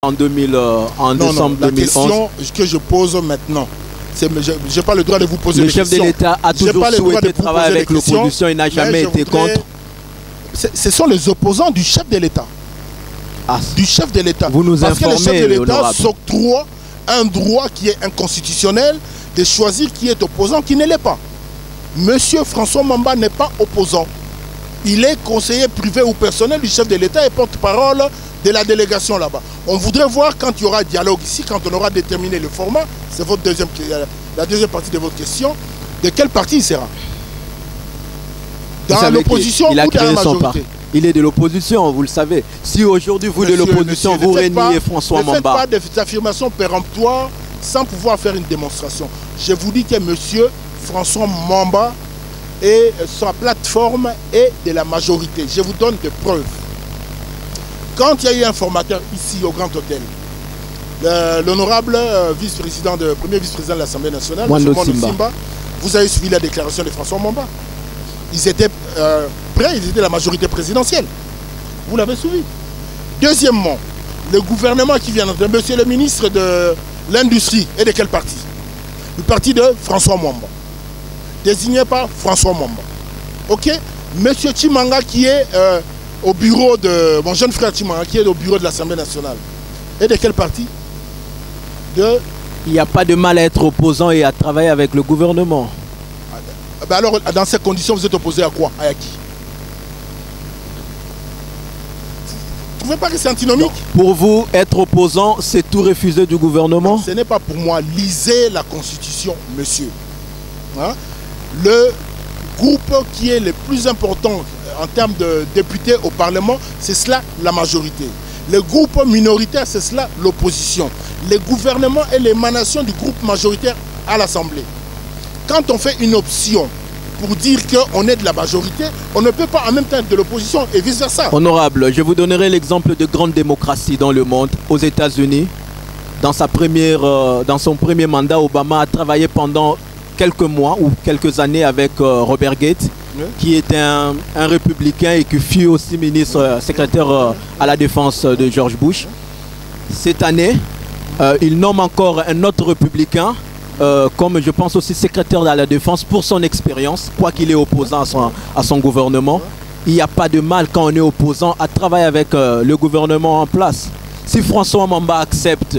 en décembre 2011. La question que je pose maintenant, je n'ai pas le droit de vous poser des questions. Le chef de l'État a toujours souhaité travailler avec l'opposition, il n'a jamais été contre. Ce sont les opposants du chef de l'État. Du chef de l'État. Vous nous informez, parce que le chef de l'État s'octroie un droit qui est inconstitutionnel de choisir qui est opposant, qui ne l'est pas. Monsieur François Mamba n'est pas opposant. Il est conseiller privé ou personnel du chef de l'État et porte-parole de la délégation là-bas. On voudrait voir quand il y aura dialogue ici, quand on aura déterminé le format, c'est la deuxième partie de votre question, de quel parti il sera? Dans l'opposition ou dans la majorité? Il est de l'opposition, vous le savez. Si aujourd'hui vous de l'opposition, vous régnez François Mamba. Ne faites pas des affirmations péremptoires sans pouvoir faire une démonstration. Je vous dis que monsieur François Mamba et sa plateforme est de la majorité. Je vous donne des preuves. Quand il y a eu un formateur ici au Grand Hôtel, l'honorable premier vice-président de l'Assemblée nationale, M. Simba, vous avez suivi la déclaration de François Mamba. Ils étaient prêts, ils étaient la majorité présidentielle. Vous l'avez suivi. Deuxièmement, le gouvernement qui vient de monsieur le ministre de l'Industrie et de quel parti? Le parti de François Mamba. Désigné par François Mamba. Ok? Monsieur Chimanga qui est au bureau de... Mon jeune frère Chimanga qui est au bureau de l'Assemblée nationale. Et de quel parti? Il n'y a pas de mal à être opposant et à travailler avec le gouvernement. Ben alors, dans ces conditions, vous êtes opposé à quoi? À qui? Vous ne trouvez pas que c'est antinomique? Non. Pour vous, être opposant, c'est tout refuser du gouvernement? Non, ce n'est pas pour moi. Lisez la Constitution, monsieur. Hein? Le groupe qui est le plus important en termes de députés au Parlement, c'est cela la majorité. Le groupe minoritaire, c'est cela l'opposition. Le gouvernement est l'émanation du groupe majoritaire à l'Assemblée. Quand on fait une option pour dire qu'on est de la majorité, on ne peut pas en même temps être de l'opposition et vice-versa. Honorable, je vous donnerai l'exemple de grande démocratie dans le monde. Aux États-Unis, dans son premier mandat, Obama a travaillé pendant quelques mois ou quelques années avec Robert Gates, qui était un républicain et qui fut aussi secrétaire à la défense de George Bush. Cette année, il nomme encore un autre républicain, comme je pense aussi secrétaire à la défense pour son expérience, quoi qu'il est opposant à son gouvernement. Il n'y a pas de mal quand on est opposant à travailler avec le gouvernement en place. Si François Mamba accepte,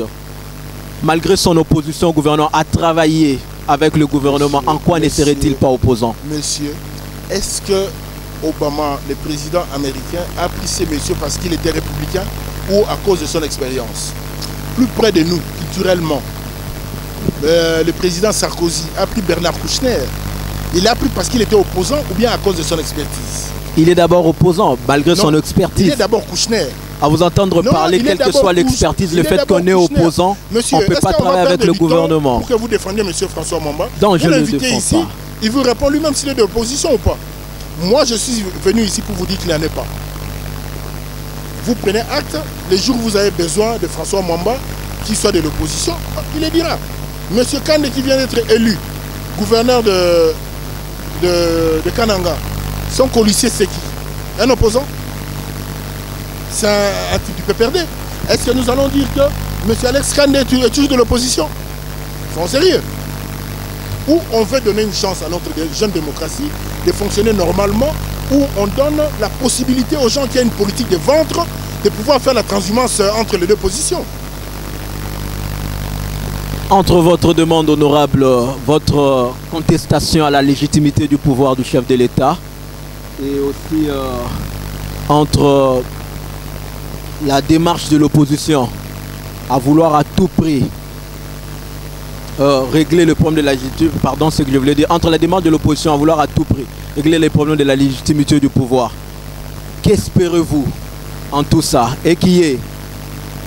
malgré son opposition au gouvernement, à travailler avec le gouvernement, en quoi ne serait-il pas opposant? Monsieur, est-ce que Obama, le président américain, a pris ces messieurs parce qu'il était républicain ou à cause de son expérience? Plus près de nous, culturellement, le président Sarkozy a pris Bernard Kouchner. Il l'a pris parce qu'il était opposant ou bien à cause de son expertise? Il est d'abord opposant, malgré son expertise. Il est d'abord Kouchner. À vous entendre parler, quelle que soit l'expertise, le fait qu'on est opposant, on ne peut pas travailler avec le gouvernement. Pour que vous défendiez M. François Mamba, donc je vous le l'invitez ici, pas. Il vous répond lui-même s'il est d'opposition ou pas. Moi, je suis venu ici pour vous dire qu'il n'en est pas. Vous prenez acte, les jours où vous avez besoin de François Mamba, qu'il soit de l'opposition, il le dira. M. Kande qui vient d'être élu gouverneur de Kananga, son policier c'est qui? Un opposant? C'est un type du PPRD. Est-ce que nous allons dire que M. Alex Kande est toujours de l'opposition? Soyons sérieux. Ou on veut donner une chance à notre jeune démocratie de fonctionner normalement, où on donne la possibilité aux gens qui ont une politique de ventre de pouvoir faire la transhumance entre les deux positions. Entre votre demande honorable, votre contestation à la légitimité du pouvoir du chef de l'État et aussi entre la démarche de l'opposition à vouloir à tout prix régler le problème de la légitimité, pardon, c'est ce que je voulais dire, entre la démarche de l'opposition à vouloir à tout prix régler les problèmes de la légitimité du pouvoir, qu'espérez-vous en tout ça? Et qui est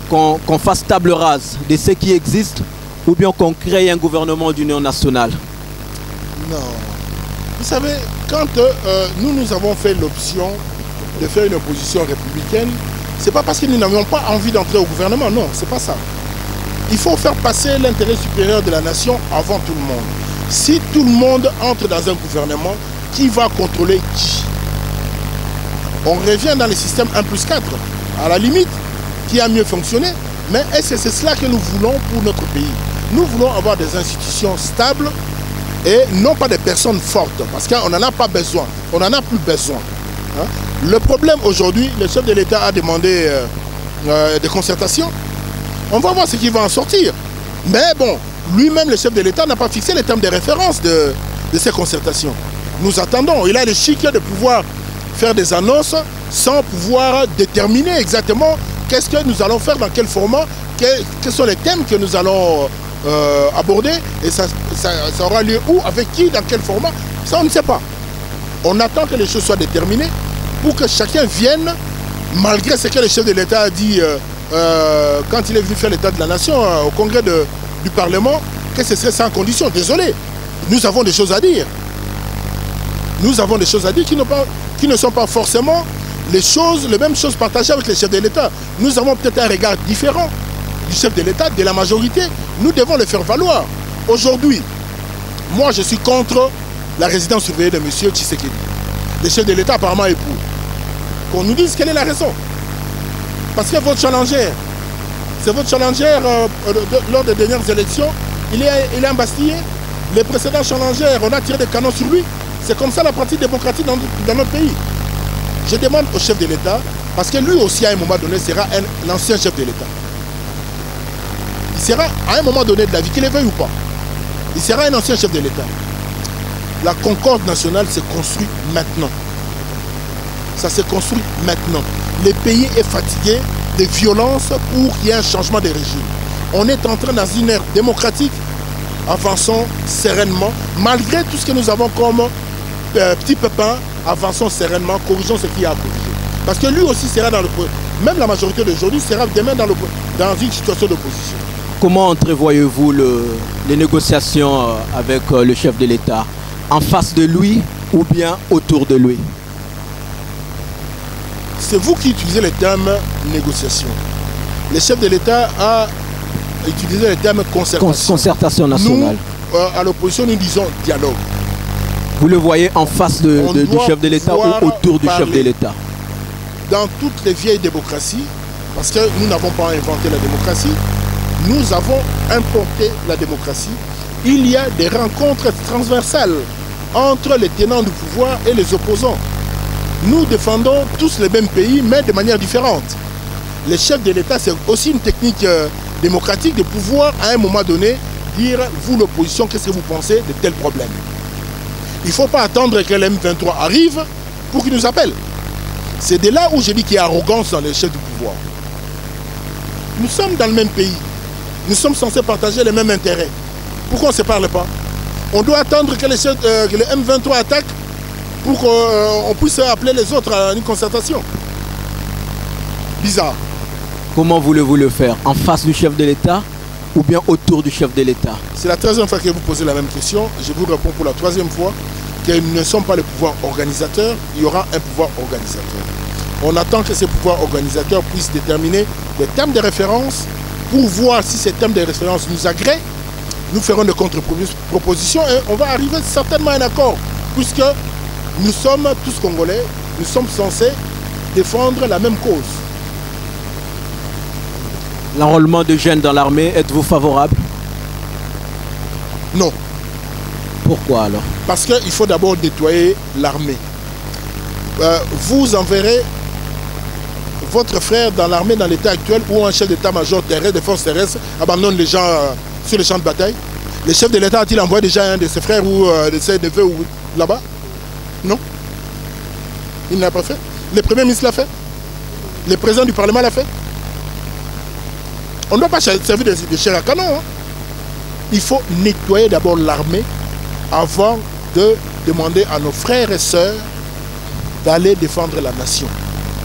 qu'on fasse table rase de ce qui existe ou bien qu'on crée un gouvernement d'union nationale? Non. Vous savez, quand nous avons fait l'option de faire une opposition républicaine, c'est pas parce que nous n'avions pas envie d'entrer au gouvernement, non, c'est pas ça. Il faut faire passer l'intérêt supérieur de la nation avant tout le monde. Si tout le monde entre dans un gouvernement, qui va contrôler qui? On revient dans le système 1+4. À la limite, qui a mieux fonctionné? Mais est-ce que c'est cela que nous voulons pour notre pays? Nous voulons avoir des institutions stables et non pas des personnes fortes, parce qu'on n'en a pas besoin, on n'en a plus besoin. Hein? Le problème aujourd'hui, le chef de l'État a demandé des concertations. On va voir ce qui va en sortir. Mais bon, lui-même, le chef de l'État, n'a pas fixé les termes de référence de ces concertations. Nous attendons. Il a le chic de pouvoir faire des annonces sans pouvoir déterminer exactement qu'est-ce que nous allons faire, dans quel format, quels sont les thèmes que nous allons aborder, et ça aura lieu où, avec qui, dans quel format, ça on ne sait pas. On attend que les choses soient déterminées pour que chacun vienne, malgré ce que le chef de l'État a dit quand il est venu faire l'état de la nation au congrès du Parlement, que ce serait sans condition. Désolé, nous avons des choses à dire. Nous avons des choses à dire qui ne sont pas forcément les mêmes choses partagées avec les chefs de l'État. Nous avons peut-être un regard différent du chef de l'État, de la majorité. Nous devons le faire valoir. Aujourd'hui, moi je suis contre la résidence surveillée de M. Tshisekedi. Le chef de l'État apparemment est pour. Qu'on nous dise quelle est la raison. Parce que votre challenger, c'est votre challenger lors des dernières élections, il est embastillé. Les précédents challengers, on a tiré des canons sur lui. C'est comme ça la pratique démocratique dans notre pays. Je demande au chef de l'État, parce que lui aussi à un moment donné sera un ancien chef de l'État. Il sera à un moment donné de la vie, qu'il le veuille ou pas. Il sera un ancien chef de l'État. La concorde nationale se construit maintenant. Ça se construit maintenant. Le pays est fatigué de violences pour qu'il y ait un changement de régime. On est entré dans une ère démocratique. Avançons sereinement, malgré tout ce que nous avons comme petits pépins, avançons sereinement, corrigeons ce qu'il y a à corriger. Parce que lui aussi sera dans le... Même la majorité d'aujourd'hui sera demain dans une situation d'opposition. Comment entrevoyez-vous les négociations avec le chef de l'État? En face de lui ou bien autour de lui? C'est vous qui utilisez le terme négociation. Le chef de l'État a utilisé le terme concertation. Concertation nationale. Nous, à l'opposition, nous disons dialogue. Vous le voyez en face du chef de l'État ou autour du chef de l'État? Dans toutes les vieilles démocraties, parce que nous n'avons pas inventé la démocratie, nous avons importé la démocratie. Il y a des rencontres transversales entre les tenants du pouvoir et les opposants. Nous défendons tous les mêmes pays, mais de manière différente. Le chef de l'État, c'est aussi une technique démocratique de pouvoir, à un moment donné, dire, vous l'opposition, qu'est-ce que vous pensez de tel problème? Il ne faut pas attendre que l'M23 arrive pour qu'il nous appelle. C'est de là où je dis qu'il y a arrogance dans les chefs du pouvoir. Nous sommes dans le même pays. Nous sommes censés partager les mêmes intérêts. Pourquoi on ne se parle pas? On doit attendre que le M23 attaque pour qu'on puisse appeler les autres à une concertation. Bizarre. Comment voulez-vous le faire? En face du chef de l'État ou bien autour du chef de l'État? C'est la troisième fois que vous posez la même question. Je vous réponds pour la troisième fois que nous ne sommes pas le pouvoir organisateur, il y aura un pouvoir organisateur. On attend que ce pouvoir organisateur puisse déterminer les thèmes de référence pour voir si ces thèmes de référence nous agréent. Nous ferons des contre-propositions et on va arriver certainement à un accord, puisque nous sommes tous Congolais, nous sommes censés défendre la même cause. L'enrôlement de jeunes dans l'armée, êtes-vous favorable? Non. Pourquoi alors? Parce qu'il faut d'abord nettoyer l'armée. Vous enverrez votre frère dans l'armée dans l'état actuel où un chef d'état-major terrestre, des forces terrestres, abandonne les gens sur les champs de bataille. Le chef de l'État a-t-il envoyé déjà un de ses frères ou de ses neveux là-bas? Non. Il ne l'a pas fait. Le Premier ministre l'a fait. Le président du Parlement l'a fait. On ne doit pas servir de chair à canon. Hein. Il faut nettoyer d'abord l'armée avant de demander à nos frères et sœurs d'aller défendre la nation.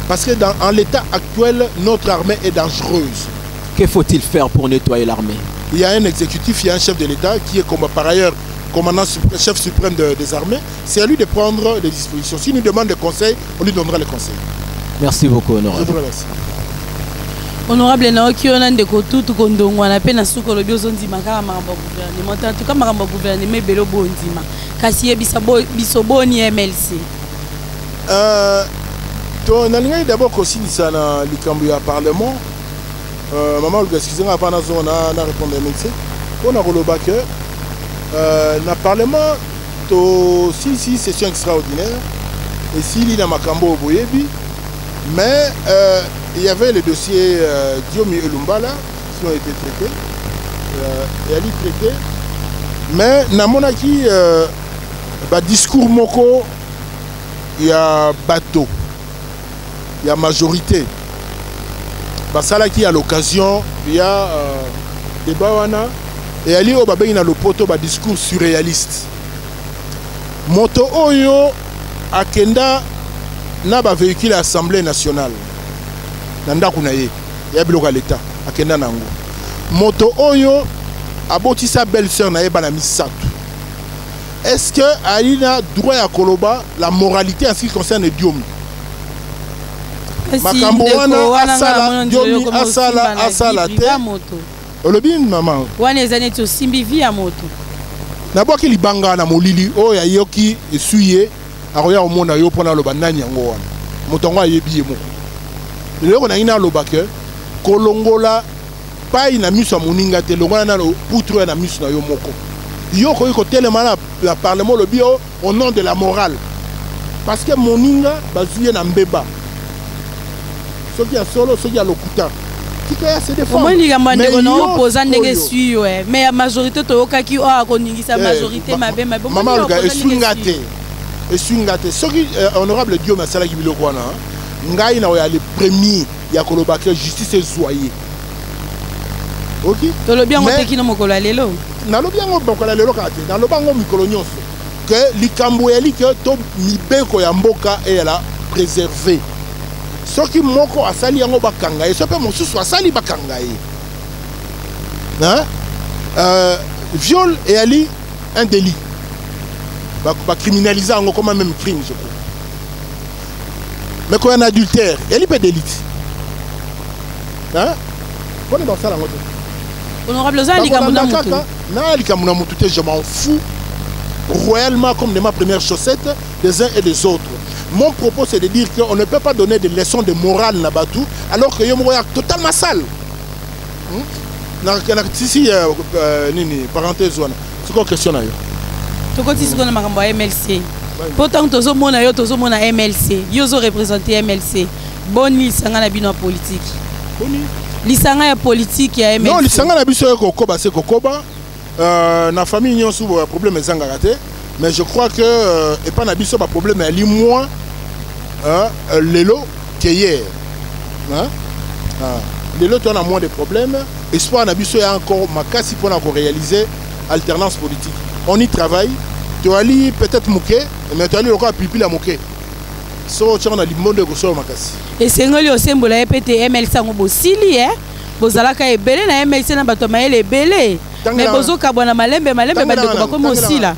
Parce que dans l'état actuel, notre armée est dangereuse. Que faut-il faire pour nettoyer l'armée? Il y a un exécutif, il y a un chef de l'État qui est par ailleurs commandant chef suprême des armées. C'est à lui de prendre des dispositions. S'il nous demande des conseils, on lui donnera les conseils. Merci beaucoup, honorable. Je vous remercie. Honorable Naoki Onandeko tutu kondongwana pe na suko lobi ozondima kaka makambo gouvernement en tout cas makambo gouvernement belo bondima kasi yebisa biso boni MLC to nalingai d'abord kosilisa na likambo ya parlement maman excusez-moi pas na zona na répondre merci on a roloba que na parlement to si session extraordinaire et s'il y a makambo boyebi mais il y avait le dossier Diomi Elumbala qui ont été traités et elle est traité mais na monaki ba discours moko il y a bateau il y a majorité basala qui à l'occasion il y a débat wana et ali o babengi na lopoto ba discours surréaliste moto oyo akenda na ba véhicule à l'Assemblée nationale nanda kuna ye ya biloko l'état akenda nango moto oyo abotisa belle-sœur na ye bana misato. Est-ce que Alina droit à Koloba la moralité en ce qui concerne Diomi? Makambo wana asala Diomi asala te. Olobin maman. Wana ezane to simbi via moto. Na boki libanga na molili o ya yoki esuye aroya omona yo pona loba nani yango wana. Moto ngo ayebi mo. Lelo na ina loba ke kolongola pa ina miso moninga te longola na poutre na miso na yo moko. Yo ko tellement la parlement le bio au nom de la morale. Parce que moninga bazuye na mbeba. Ce qui a solo, ce qui a lokuta. Qui a se défendre. Moi ni gamba ndeko na opposant ndenge suyo mais la majorité to okaki o akoningisa majorité mabe. Maman le gars esungate. Esungate. Ce qui honorable Dieu masala ki biloko wana. Ngai na ya le premier ya koloba que justice ezoyer. OK? To lo bien oteki no mokolo lelo. Na lo bien mokolo lelo kate. Na lo bango mikolo nyonso. Que likambo yali que to mibeko ya mboka et elle a préservé. Ce qui moko asali yango bakanga et ce pe mosusu asali bakanga ye. Hein? Viol et ali un délit. Ba criminaliser yango comme même crime je crois. Mais quand un adultère, il y a pas délit. Hein? Bonne dans ça la moto. Honorable Zali Kamuna Moutou. Non, Kamuna Moutou, je m'en fous royalement comme de ma première chaussette des uns et des autres. Mon propos c'est de dire qu'on ne peut pas donner des leçons de morale Nabatou alors que y a totalement sale. Si nini parenthèse c'est quoi question là? Tu continues ce qu'on a marqué à MLC. Pourtant tous mona yo tous mona MLC. Yo zo représenter MLC. Boni sanga na bino politique. Boni lisanga ya politique ya MLC. Non, lisanga na biso ko koba c'est kokoba. Na famille nyon sou problème ezanga raté, mais je crois que et pas na biso ba problème ali moins lelo que hier. Hein? Lelo tu as moins de problèmes. Espoir na biso ya encore makasi pour na réaliser alternance politique. On y travaille. Tu as li peut-être mouké, mais tu as li encore pipi la mouké. So tu as li monde ko so makasi. Et sengoli o sembola EPT MLC ngo bosili bozalaka ebele na MLC na bato maele ebele. Mais bozo kabwana malembe bandeko bakomo osila.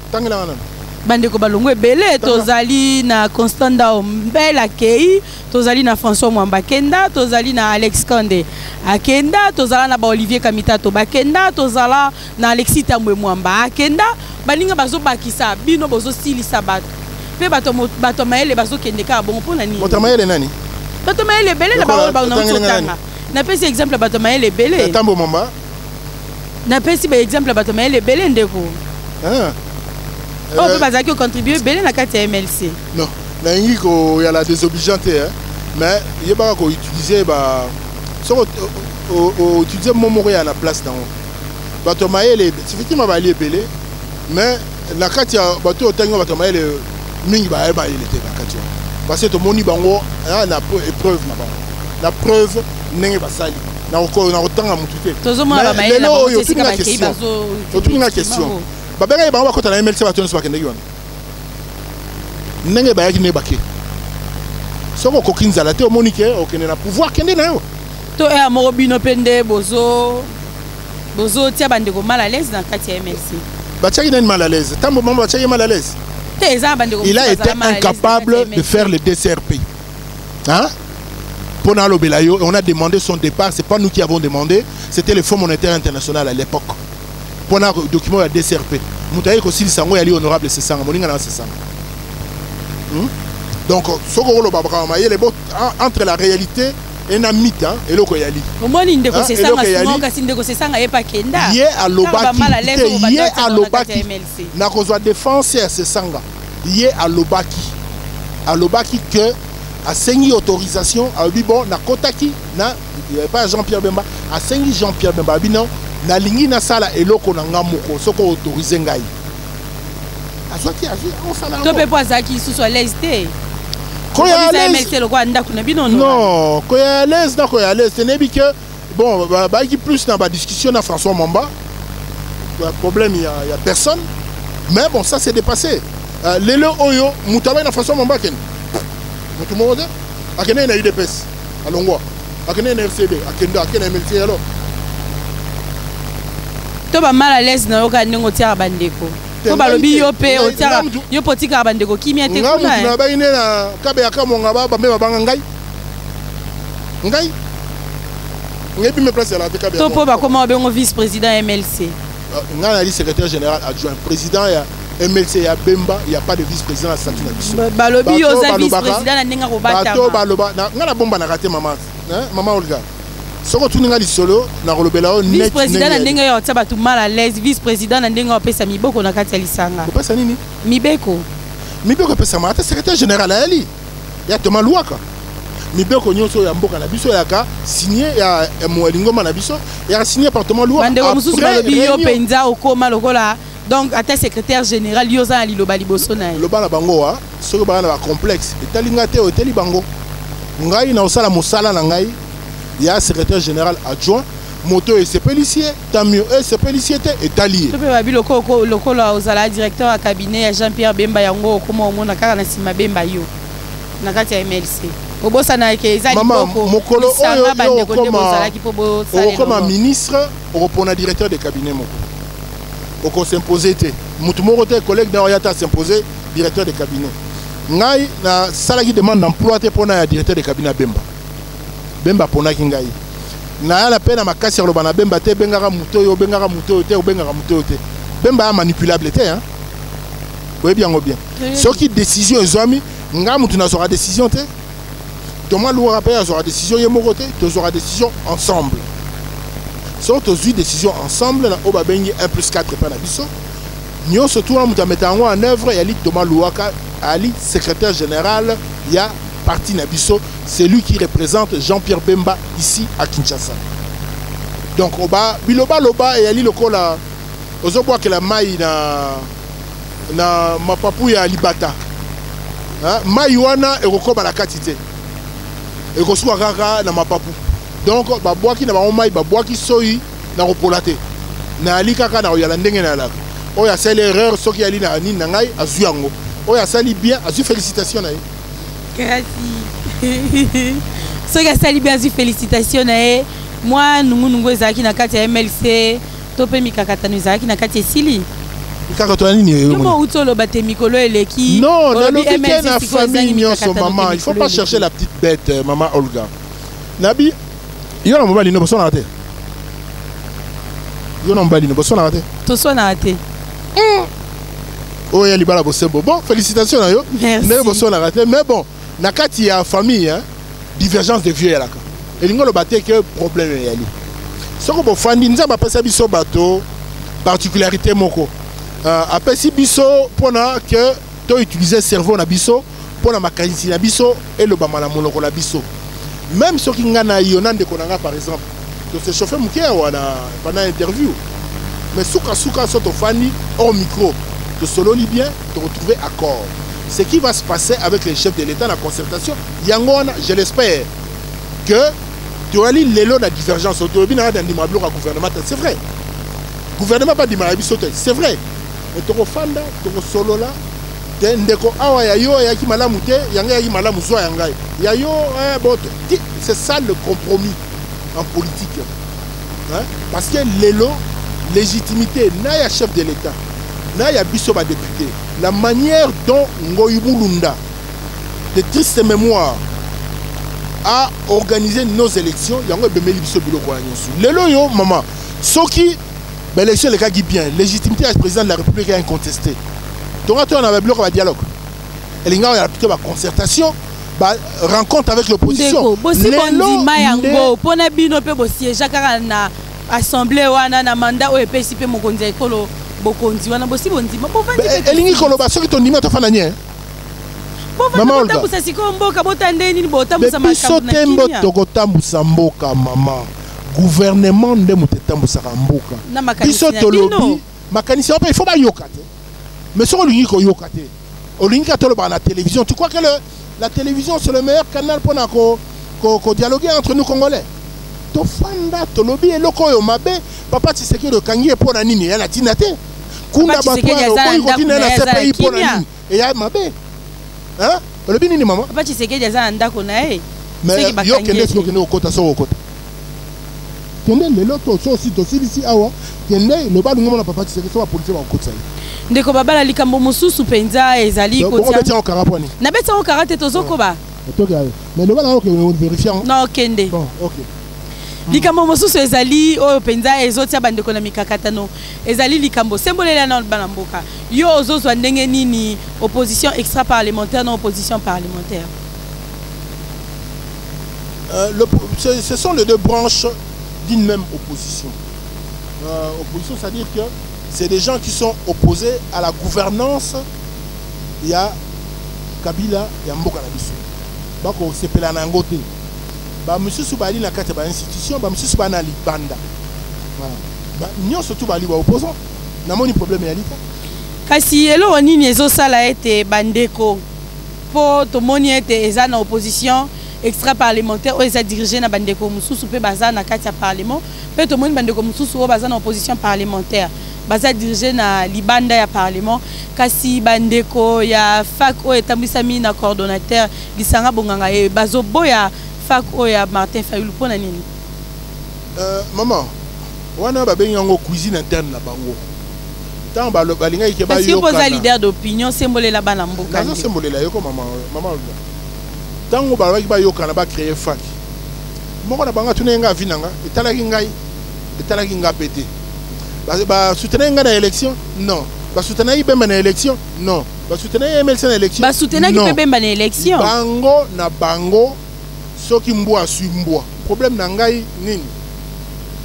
Bandeko balongo ebele tozali na Constant Ndao Mbela Kei, tozali na François Mwamba Kenda, tozali na Alex Kande Akenda, tozala na ba Olivier Kamitato Bakenda, tozala na Alexis Tambwe Mwamba Akenda, baninga bazo bakisa bino bozo silisa bato. Pe bato maele bazo kendeka bon pona nini? Bato maele nani? Bato maele ebele na ba na sotanga. Na pesi exemple bato maele ebele. Tambo Mwamba. Na pesi ba exemple bato maele ebele ndeko. On peut pas dire que contribuer belé na carte MLC. Non, na ingiko ya la désobligeanté mais il va ko utiliser ba so utiliser momoro ya na place dans bato maele effectivement ba ali belé mais na carte ya bato otango bato maele mingi ba il était na carte parce que to moni bango na épreuve na bango la preuve ndenge basali na otanga mutute tozomona ba maele na bango c'est la question toute une question babera ye bango bakota na MLC bato nyonso bakendeki wana ndenge bayaki ne bake soko koki nzala te omoni ke okende na pouvoir kende na yo to moko bino mpe nde bozotia bandeko mal à l'aise na kati ya MLC batiaki nani mal à l'aise ntambo mama batiaki mal à l'aise il a été incapable de faire le DCRP hein? Pona Lobelayo, on a demandé son départ, c'est pas nous qui avons demandé, c'était le Fonds monétaire international à l'époque. Pour un document à DCRP. Moutaï aussi le sango est honorable c'est ça. Donc ce que entre la réalité et na mita et le koyali omoni ndeko se sanga songo kasi ndeko se sanga yepa kenda ye alobaki na kozwa défenseur se sanga ye alobaki que a sengi autorisation a dit bon na kotaki na pas Jean-Pierre Bemba a sengi Jean-Pierre Bemba bi non na lingi na sala eloko na ngamoko soko autoriser ngai azwaki on sala to pe poazaki sous l'aise non, koya l'aise, ce n'est que bon, bah qui plus dans la discussion à François Mamba, le problème il y a personne, mais bon ça c'est dépassé. Lelo Oyo, Moutabe na François Mamba ken. Tout le monde, a Kenya na UDPS, à Longwa, a Kenya na FCD, a Kenda, a Kenya MLC alors. To ba mal à l'aise na yoka ndongo tia bandeko. To ba lobi yo pe o tia yo potika bandeko kimia te kuna. Na ba ine na kabe ya kamo ngaba ba me ba ngai. Ngai. Ngai bi me place à la kabe. To po ba comment bengo vice-président MLC. Nga na secrétaire général adjoint président ya MLC ya Bemba, il y a pas de vice-président à statut na biso. Ba lobi yo za vice-président na ndinga ko bata. Bato ba loba nga na bomba na raté maman. Maman Olga. Soko tuninga lisolo na rolobela o net vice-président na ndenge yo tsaba tu mal à l'aise vice-président na ndenge opesa miboko na kati ya lisanga opesa nini mibeko pesa mata secrétaire général ali ya Thomas Luaka mibeko nyonso ya mboka na biso ya ka signé ya Mwelingoma na biso ya signé par Thomas Luaka bande mususu balobi yo penza okoma lokola donc ata secrétaire général yo za liloba liboso na ye loba na bango wa soko ba na complexe etalinga te oteli bango ngai na osala mosala na ngai. Il y a un secrétaire général adjoint, moto et ses policiers, tant mieux, et ses policiers est allié. Tu peux pas dire le directeur à cabinet Jean-Pierre Bemba yango comment on a car na sima Bemba yo. Na kati ya MLC. Obosa na ke ezali boko. Mokolo oyo comme ministre, on a directeur de cabinet moko. Oko s'imposer té. Mutu moko té collègue na oyata s'imposer directeur de cabinet. Ngai na salaki demande d'emploi té pona directeur de cabinet Bemba. Bemba pona kingai na la peine makasi lo bana Bemba te bengaka muto te o bengaka muto te Bemba manipulable te hein oui bien bien ce qui décision ezwami nga mutu na sera décision te Thomas Luaka pe sera décision ye moko te to sera décision ensemble so to zui décision ensemble na oba bengi 1+4 pa na biso nyo surtout na mutu mettre en œuvre ya li Thomas Luaka ali secrétaire général ya parti Nabiso, c'est lui qui représente Jean-Pierre Bemba ici à Kinshasa. Donc, oba, biloba loba et ali lokola, ozoboa que la maille na mapapu ya libata. Maïwana et rokoba la katite. Et roswa rara na mapapu. Donc, baboa ki na ba maille, baboa ki soyi na ropolate. Na ali kaka na oyala ndenge na laka. Oya sali erreur, soki ali na ani na ngai azu yango. Oya sali bien, azu félicitations na ye. Ce que ça libère du félicitations moi nous ezaki na kati ya MLC tope mikakata nous ezaki na kati sili mikakata nini comment utolo bate mikolo eleki non dans le na famille nyonso maman il faut pas chercher la petite bête maman Olga nabi yo na mobali no bosona te yo na mobali no bosona te to sona te oh ya libala bosembo bon félicitations na yo mais bosona te mais bon nakati ya famille hein divergence de vieux yalaka elingo lo baté que problème yali soko bo fandi nzamba pesa biso bato particularité moko apesi biso pona que to utiliser cerveau na biso pona makanisi na biso et le bamala monoko na biso même soki ngana yonande konanga par exemple to se chauffer mukia wana pendant interview mais souka soto fandi hors micro de sololi bien de retrouver accord. Ce qui va se passer avec les chefs de l'État dans la concertation, Yangona, je l'espère, que tu as l'élo la divergence. Tu as dit que gouvernement, c'est vrai. Le gouvernement pas dit c'est vrai. Mais tu as fanda, tu as solo là, c'est ça le compromis en politique. Hein? Parce que l'élo, légitimité, n'a pas chef de l'État, n'a pas bisoba député. La manière dont Ngoïbou Lunda, de triste mémoire, a organisé nos élections, il y a un bémeli biso bilo kwa nyosu. Lelo yo maman, soki l'élection les cas qui bien, légitimité du président de la République est incontestée. Donc on avait bloqué le dialogue. Et il y a plutôt la concertation rencontre avec l'opposition. Assemblée wana na mandat o epesi pe mokonzi ekolo bokonzi wana bosi bondi bo vandi elingi koloba soki to ndima to fana nye mama Olga botambusa siko mboka botande nini botambusa makambo na tembo to kotambusa mboka mama gouvernement nde mutetambusa mboka biso to lobi makanisi pa il faut ba yokate mais so olingi ko yokate olingi ka to loba na télévision tu crois que la télévision c'est le meilleur canal pour na ko dialoguer entre nous Congolais. Tofanda tolobi eloko yo mabe papa Tshisekedi kangi epona nini ya na tinate kunda bato ko kotina na CPI pona nini e ya mabe hein tolobi nini mama papa Tshisekedi aza ndako na e mais yo kende siko kende okota so okota kende lelo to so si to silisi awa kende lo ba lungo na papa Tshisekedi so ba police ba okota ndeko babala likambo mususu penza ezali kotia na beta o karate tozokoba mais lo ba na ko vérifier non kende bon OK likambo mosusu ezali oyo penza ezotia bandeko na mikakatano ezali likambo sembolela na bana mboka yo ozozwa ndenge nini opposition extra parlementaire non opposition parlementaire ce sont les deux branches d'une même opposition. Opposition, c'est-à-dire que c'est des gens qui sont opposés à la gouvernance. Il y a Kabila, il y a Mboka Nabiso. Bako sepela na ngote. Ba monsieur Soubali na kati ba institution, ba monsieur Soubali na libanda. Voilà. Ba nyo surtout ba li ba opposant. Na moni problème ya lita. Kasi elo nini ezosala ete bandeko po to moni ete eza na opposition extra parlementaire ou eza dirigé na bandeko mususu pe baza na kati ya parlement pe to moni bandeko mususu o baza na opposition parlementaire baza dirigé na libanda ya parlement kasi bandeko ya fac o etambisami na coordonnateur lisanga bonganga e bazoboya fac o ya Martin Fayulu pona nini maman wana ba benyango cuisine interne na bango tant ba balinga ke ba yo. Parce que posa leader d'opinion sembolela bana mboka na sembolela yo ko maman tango balaki bayokana ba créer fac moko na banga tunenga vinanga etalaki nga pété ba soutenir nga na élection non ba soutenir Bemba na élection non ba soutenir MLC na élection ba soutenir Bemba na élection bango na bango soki mbwa sumbwa problème na ngai nini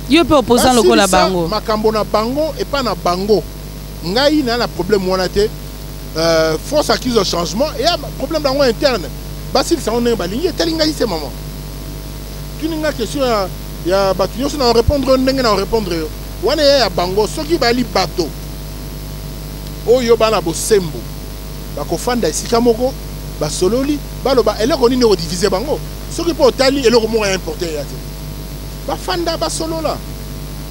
yo pe opposant lokola bango makambo na bango et pas na bango ngai na problème wana te force acquise au changement et problème dans interne. Basil ça on est baligné telinga c'est maman tu n'as question ya batunyo na répondre ndenge na répondre wana ya bango soki bali bato oyo bana bosembo bakofanda esika moko basololi baloba eloko nini ko diviser bango soki po tali eloko moko importer ya te bafanda basolola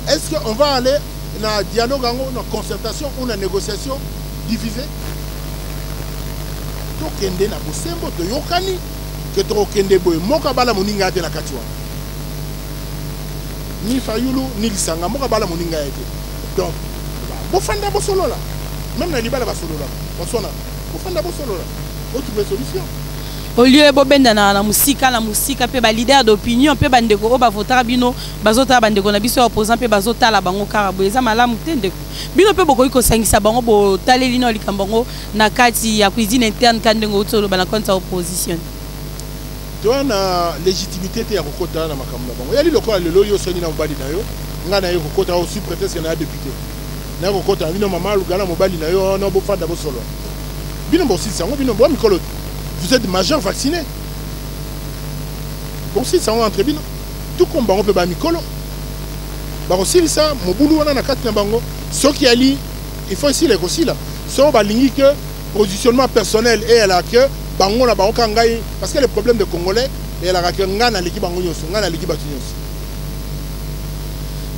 est-ce qu'on va aller na dialogue na concertation ou na négociation diviser kende na bosembo to yokani ke to kende boy moka bala moninga ate na katiwa ni Fayulu ni lisanga moka bala moninga ate donc bo fanda bo solola même na libala ba solola on sona bo fanda bo solola o trouver solution au lieu bo benda na musika pe ba leader d'opinion pe bandeko o ba votera bino bazota bandeko na biso opposant pe bazota la bango karabo eza malamu tendeko bino pe boko iko sangisa bango bo taleli no likambango na kati ya cuisine interne kandengo utolo bana konta opposition to na légitimité te ya kokota na makambo na bango yali lokola lelo yo soni na mobali na yo ngana yo kokota au sous prétexte na député na kokota bino mama lugana mobali na yo no bo fanda bo solo bino bo sisa ngo bino bo mikolo. Vous êtes majeur vacciné. Bon, si ça va entre bien, tout comme on peut bamikolo. Bah aussi ça, mon boulot on a na quatre bango. Ce qui a li, il faut ici les aussi là. So balingi que positionnement personnel et elle a que bango na bango kangai parce que le problème de Congolais et elle a que ngana l'équipe bango nyoso, ngana l'équipe batunyoso.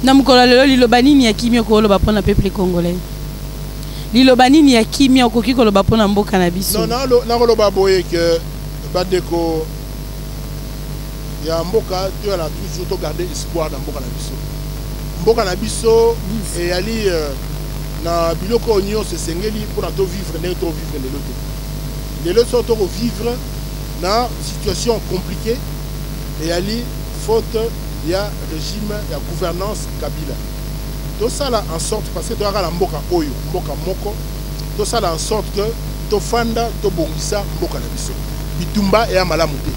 Na mukolo lelo lilobani ni akimio ko lo ba pona peuple congolais. Lilobani ni ya kimia okoki koloba pona mboka na biso. Non, na koloba boye que bandeko ya mboka tu as toujours garder espoir dans mboka na biso. Mboka na biso et ali na biloko onyo se sengeli pour to vivre ne to vivre les lots. Les lots sont to vivre na situation compliquée et ali faute ya régime ya gouvernance Kabila. Tout ça là en sorte parce que tu as la mboka oyo mboka moko tout ça là en sorte que to fanda to bongisa mboka na biso bitumba et à Malamouté.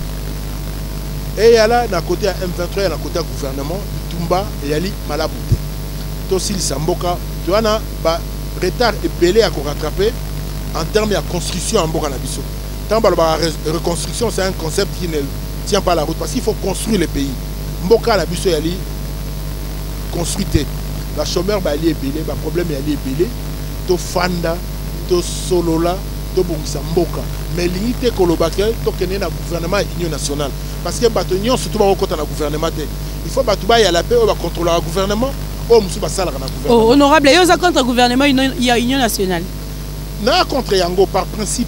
Et il y a là, d'un côté à M23, et d'un côté à gouvernement, bitumba et ali Malamouté. Aussi, le Samboka, tu as un retard et belé à rattraper en termes de construction en Boka Nabiso. Tant que la reconstruction, c'est un concept qui ne tient pas la route parce qu'il faut construire le pays. Mboka Nabiso yali construite. La chômeur est belé, le problème est belé. To fanda, to solola, to bongisa mboka. Mais l'unité kolobake, to kene na gouvernement et union nationale. Parce que l'union surtout va côté na gouvernement. Il faut batouba y a la paix, on va contrôler le gouvernement. Oh, honorable, il y a contre le gouvernement, il y a union nationale. Non, contre Yango, par principe.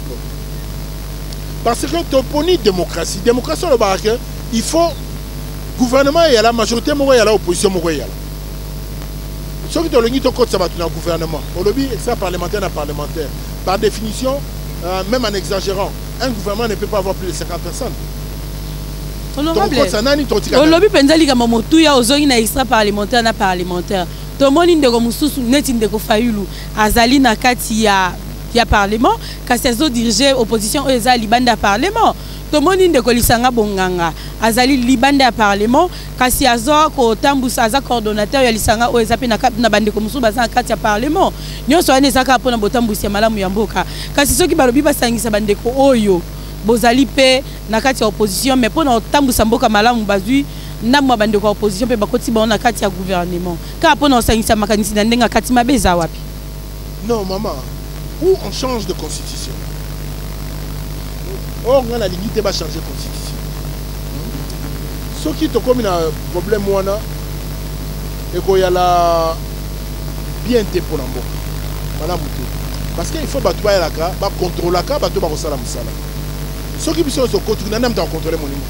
Parce que tu oppones démocratie. Démocratie, il faut gouvernement, il y a la majorité, il y a l'opposition. Ce qui est le code, ça va être un gouvernement. Au lobby, extra parlementaire, parlementaire. Par définition, même en exagérant, un gouvernement ne peut pas avoir plus de 50 personnes. Honorable, au lobby pendali kama motuya ozongi na extra parlementaire na parlementaire. To moni ndeko mususu neti ndeko fayulu azali na kati ya parlement kasi azo diriger opposition o ezali libanda parlement. To moni ndeko lisanga bonganga azali libanda ya parlement kasi azo ko tambusa aza coordonnateur ya lisanga o ezape na bandeko mususu baza na kati ya parlement. Nyonso ane ezaka pona botambusi ya malamu ya mboka. Kasi soki balobi basangisa bandeko oyo bozali pe na kati ya opposition mais pour na tambusa mboka malamu bazui na mwa bande kwa opposition pe bakoti ba na kati ya gouvernement ka pour na osangisa makanisi na ndenga kati mabeza wapi. Non maman, où on change de constitution. Or on a la limite ba changer constitution. Ce qui te comme un problème wana et ko ya la bien té pour mboka. Malamu té. Parce qu'il faut batwa la ka ba contrôler la ka batwa ba ko sala musala. Ce qui sont contrôler mon niveau.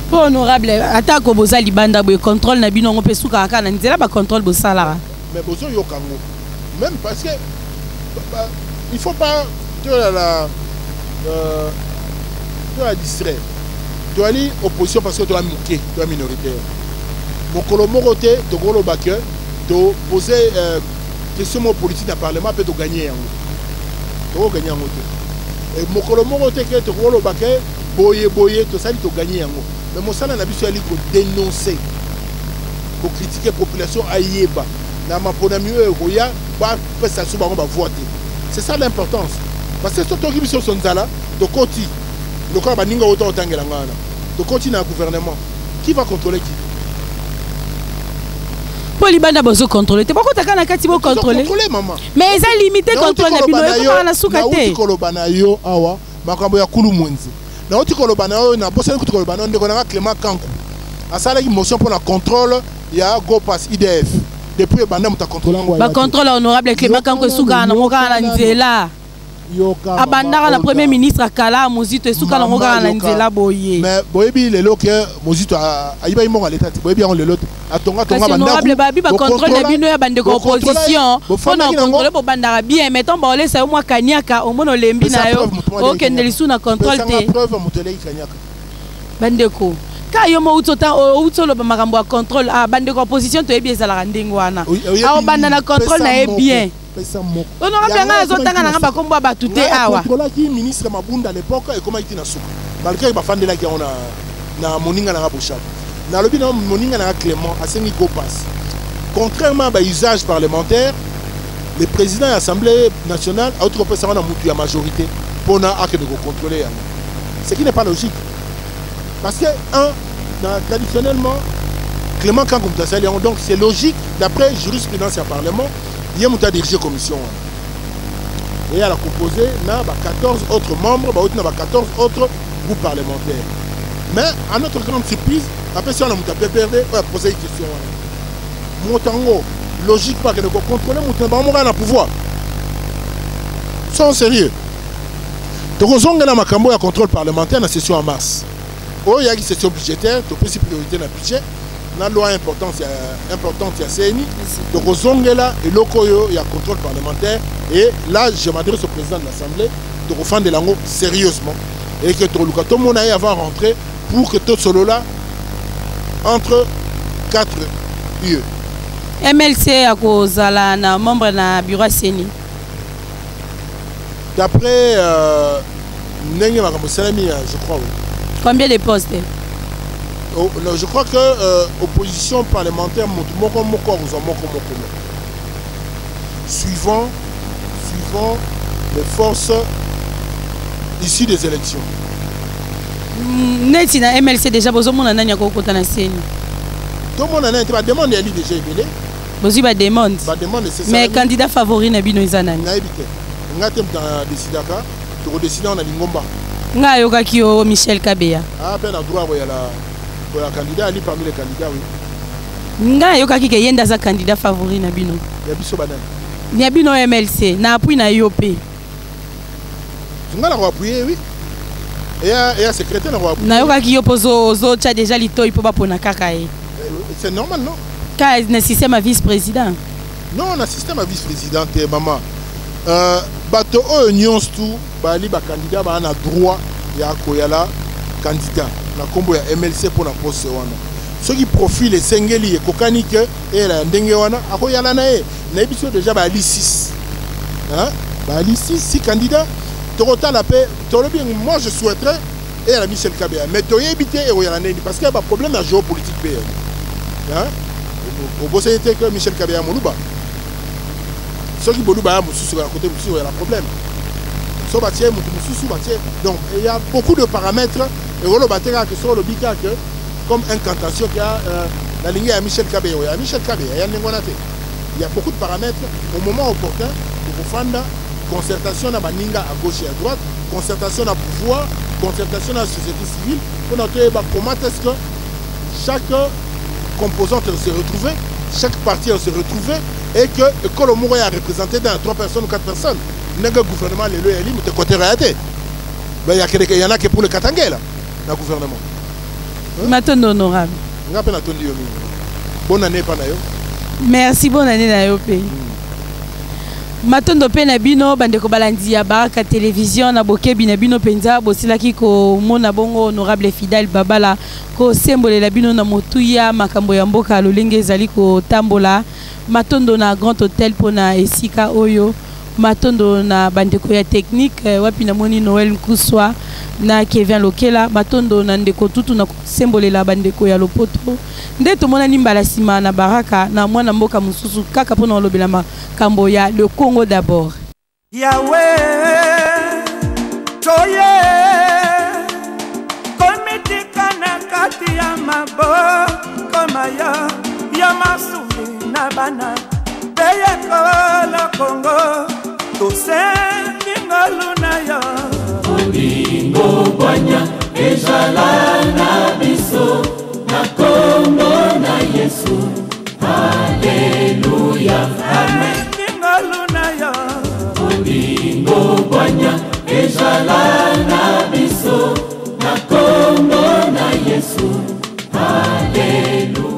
Honorable, attaque au boza libanda boy contrôle na bino ngopé souka ka na nzela ba contrôle bo sala. Mais bozo yo kango. Même parce que il faut pas te la distraire. Tu as dit opposition parce que tu as mouqué, tu as minoritaire. Mon colomoroté, tu gros backer, tu poser question politique dans le parlement peut te gagner en haut. Tu gagner en haut. Et mon colomoroté que tu gros backer, boyer, tout ça, tu gagner en haut. Mais mon salaire n'a pas pu dénoncer, pour critiquer la population aïeba. Dans ma ponami roya, ça se va voter. C'est ça l'importance. Parce que ce qui est sur son zala, de côté, le corps va n'inga autant tangélangana. De côté dans le gouvernement, qui va contrôler qui? Pour les bandes à contrôler. Tu peux pas quand tu vas contrôler. Maman. Mais ils ont limité le contrôle de bino na soukate. Kolobanayo awa, makambo ya kulu mwenzi. Na oti kolobanayo na bossa ko kolobanayo ndeko na Clément Kankou. Asala ki motion pour la contrôle ya Go Pass IDF. Depuis banda muta contrôler ngwa. Ba contrôle honorable Clément Kankou souka na moka na nzela. Abandaka la premier ministre Kala Mozito souka na moka na nzela boye. Mais boyebi lelo ke Mozito ayiba imonga l'état. Boyebi on lelo atonga tonga banda. Honorable babi ba contrôle na bino ya bande opposition. Fona contrôler po bandaka bien mettons ba olesa yo mwa kaniaka o mono lembi na yo. O kendelisu na contrôle te. Preuve mutele kaniaka. Bandeko. Ka yo mo utota utolo ba makambo ya contrôle a bandeko opposition to ebi ezala ndenge wana. A banda na contrôle na e bien. Honorable nga azotanga na ngamba kombo ba tuté awa. Contrôle qui ministre Mabunda à l'époque et comment il était na souka. Malgré ba fandela ki on na moninga na Bouchard. Na lobi na moninga na Clément asemi Go Pass. Contrairement à l'usage parlementaire, le président de l'Assemblée nationale a autre personne na mutu ya majorité pour na acte de contrôler. Ce qui n'est pas logique. Parce que traditionnellement Clément Kankou donc c'est logique d'après jurisprudence du Parlement. Il y a une dirigé commission. Et elle a composé 14 autres membres, 14 autres groupes parlementaires. Mais à notre grande surprise, après ça, on a posé une question. Montango, logique pas que nous contrôlons Montango, on a le pouvoir. Sans sérieux. Donc on a un contrôle parlementaire dans la session en mars. Il y a une session budgétaire, tu as priorité dans le budget. La loi importante, il y a CNI. Donc, il y a contrôle parlementaire. Et là, je m'adresse au président de l'Assemblée de refaire de l'angle sérieusement. Et que tout le monde aille avant rentrer pour que tout cela là entre 4 UE. MLC à cause de la membre du bureau CNI. D'après Je crois, oui. Combien de postes? Oh, non, je crois que opposition parlementaire, suivant les forces ici des élections. Neti na MLC déjà bozo mona nani akokota na seni. Tout le monde a été demandé à lui déjà ébélé. Bozo ba demande. Mais candidat favori na bino ezanani. Na ebité. Ngatem dans décidaka, to décider on a lingomba. Nga yoka kio Michel Kabeya. Ah ben na droit boya la candidat ali parmi les candidats oui. Nga yoka ki ke yenda za candidat favori na bino. Ya biso banane. Ni bino MLC na appui na YOP. Nga la appuyer oui. Et à secrétaire na appuyer. Na yoka ki yopozo zo cha déjà lito ipo ba pona kaka e. C'est normal non? Car le système à vice-président. Non, le système à vice-président maman. Bato unions tout bali ba candidat ba na droit ya koyala candidat na kombo ya MLC pour la poste wana. Ceux qui profilent les sengeli et kokani que et la ndenge wana akoyala na e. Na biso déjà ba li 6. Hein? Ba li 6 candidats. Torota la paix, moi je souhaiterais et à la Michel Kabeya mais to éviter et koyala na parce qu'il y a pas problème na géopolitique pays. Hein? Au beau c'était que Michel Kabeya Moluba. Ceux qui Moluba à côté il y a un problème. Donc il y a beaucoup de paramètres et on va dire que sur le bika que comme incantation qu'il y a la ligne à Michel Kabeya. Michel Kabeya, il y a beaucoup de paramètres au moment opportun pour faire concertation à Baninga à gauche et à droite, concertation à pouvoir, concertation à la société civile pour noter comment est-ce que chaque composante se retrouver, chaque parti se retrouver et que le Mouro est représenté dans 3 personnes ou 4 personnes. Le gouvernement les lois élimes de côté réalité. Il y en a qui pour le Katangé là, le gouvernement. Maintenant honorable. Bonne année Panayo. Merci, bonne année na yo pays. Matondo pe na bino bandeko balandi ya Baraka télévision na bokebi na bino penza bosilaki ko mona bongo honorable Fidèle Babala ko sembolela bino na motuya makambo ya mboka lolenge ezali ko tambola matondo na Grand Hôtel pona esika oyo matondo na bandeko ya technique wapi na moni Noël Nkuswa na Kevin Lokela matondo na ndeko tutu na sembolela bandeko ya Lopoto nde tomona nimbala sima na Baraka na mwana mboka mususu kaka pona olobela makambo ya le Congo d'abord. Yahweh toye komitika na kati ya mabo komaya ya masuli na bana beye kola Congo tosengi ngolu na yo Olingo bwanya ejala na biso na Congo na Yesu Alléluia Amen ngolu na yo Olingo bwanya ejala na biso na Congo na Yesu Alléluia